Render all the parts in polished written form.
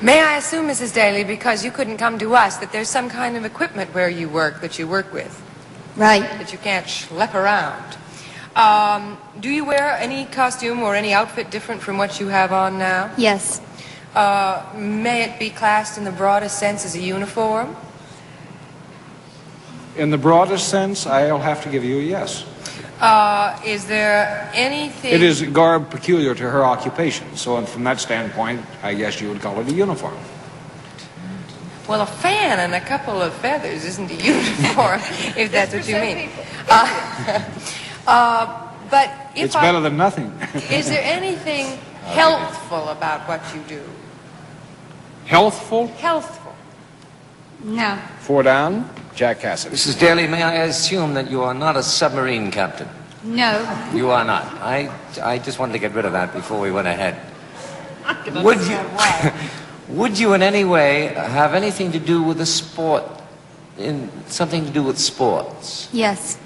May I assume, Mrs. Daly, because you couldn't come to us, that there's some kind of equipment where you work that you work with? Right. That you can't schlep around. Do you wear any costume or any outfit different from what you have on now? Yes. May it be classed in the broadest sense as a uniform? In the broadest sense, I'll have to give you a yes. Is there anything... It is garb peculiar to her occupation, so from that standpoint, I guess you would call it a uniform. Well, a fan and a couple of feathers isn't a uniform, if that's what you mean. But if it's better than nothing. Is there anything healthful about what you do? Healthful? Healthful. No. 4 down. Jack Cassidy. Mrs. Daly, may I assume that you are not a submarine captain? No. You are not. I just wanted to get rid of that before we went ahead. Would you in any way have anything to do with a sport, something to do with sports? Yes.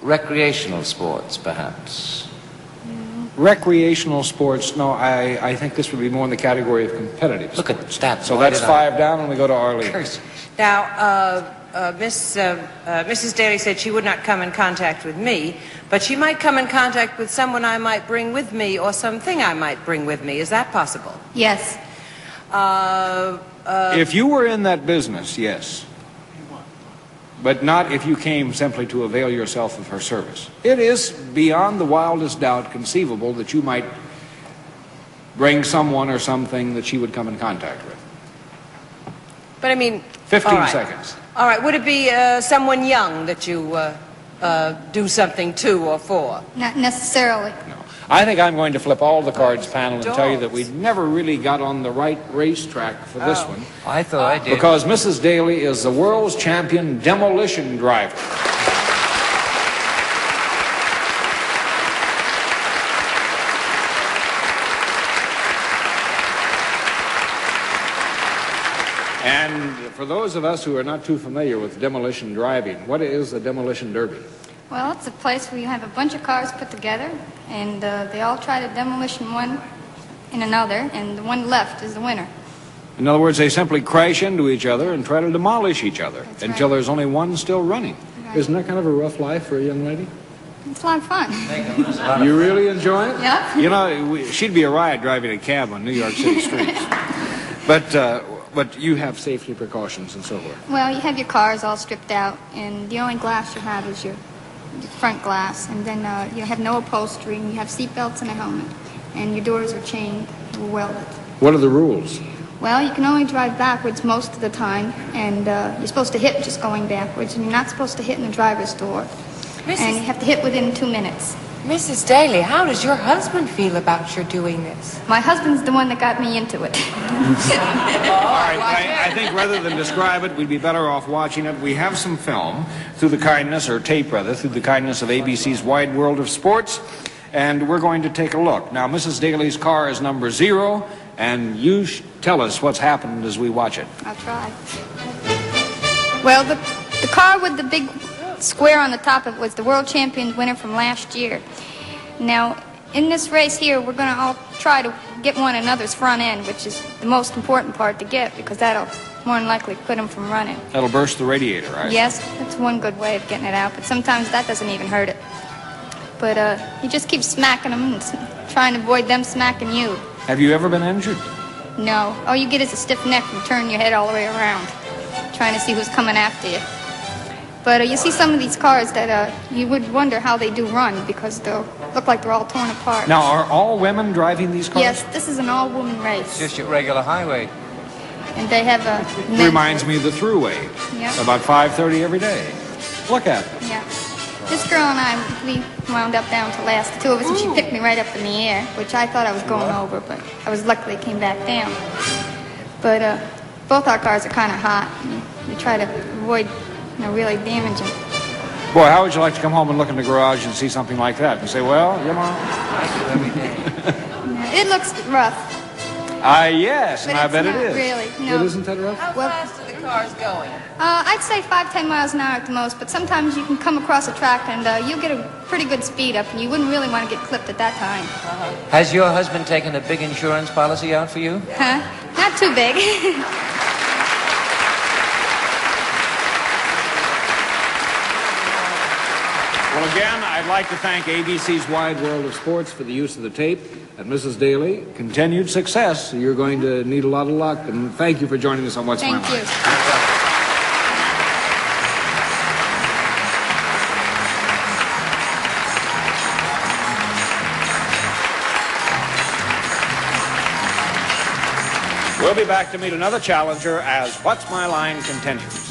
Recreational sports, perhaps? Recreational sports, no, I think this would be more in the category of competitive Look sports. at stats. So that's 5 down, and we go to Arlene. Now, Mrs. Daly said she would not come in contact with me, but she might come in contact with someone I might bring with me or something I might bring with me. Is that possible? Yes. If you were in that business, yes. But not if you came simply to avail yourself of her service. It is beyond the wildest doubt conceivable that you might bring someone or something that she would come in contact with. But I mean... 15 seconds. All right. Would it be someone young that you do something to or for? Not necessarily. No. I think I'm going to flip all the cards panel and tell you that we never really got on the right racetrack for this one. I thought I did. Because Mrs. Daly is the world's champion demolition driver. And for those of us who are not too familiar with demolition driving, what is a demolition derby? Well, it's a place where you have a bunch of cars put together, and they all try to demolition one in another, and the one left is the winner. In other words, they simply crash into each other and try to demolish each other That's until right. there's only one still running. Right. Isn't that kind of a rough life for a young lady? It's a lot of fun. You really enjoy it? Yeah. You know, she'd be a riot driving a cab on New York City streets. But you have safety precautions and so forth. Well, you have your cars all stripped out, and the only glass you have is your front glass, and then you have no upholstery, and you have seat belts and a helmet, and your doors are chained or welded. What are the rules? Well, you can only drive backwards most of the time, and you're supposed to hit just going backwards, and you're not supposed to hit in the driver's door. And you have to hit within 2 minutes. Mrs. Daly, how does your husband feel about your doing this? My husband's the one that got me into it. All right, I think rather than describe it, we'd be better off watching it. We have some film through the kindness, or tape rather, through the kindness of ABC's Wide World of Sports, and we're going to take a look. Now, Mrs. Daly's car is number 0, and you tell us what's happened as we watch it. I'll try. Well, the car with the big square on the top of it was the world champion winner from last year. Now, in this race here, we're going to all try to get one another's front end, which is the most important part to get, because that'll more than likely quit them from running. That'll burst the radiator, right? Yes, that's one good way of getting it out, but sometimes that doesn't even hurt it. But you just keep smacking them and trying to avoid them smacking you. Have you ever been injured? No. All you get is a stiff neck from turning your head all the way around, trying to see who's coming after you. But you see some of these cars that you would wonder how they do run, because they'll look like they're all torn apart. Now, are all women driving these cars? Yes, this is an all-woman race. Just your regular highway. And they have a... Reminds me of the Thruway. Yep. About 5:30 every day. Look at them. Yeah. This girl and I, we wound up down to last, the two of us, and she picked me right up in the air, which I thought I was going over, but I was luckily came back down. But both our cars are kind of hot. We try to avoid, really damaging. Boy, how would you like to come home and look in the garage and see something like that and say, well, you know... It looks rough. Yes, But and I it's bet it not is. really, no. It isn't that rough? How fast are the cars going? I'd say 5-10 miles an hour at the most, but sometimes you can come across a track and you'll get a pretty good speed up, and you wouldn't really want to get clipped at that time. Has your husband taken a big insurance policy out for you? Huh? Not too big. Well, again, I'd like to thank ABC's Wide World of Sports for the use of the tape. And Mrs. Daly, continued success. You're going to need a lot of luck. And thank you for joining us on What's My Line. Thank you. We'll be back to meet another challenger as What's My Line continues.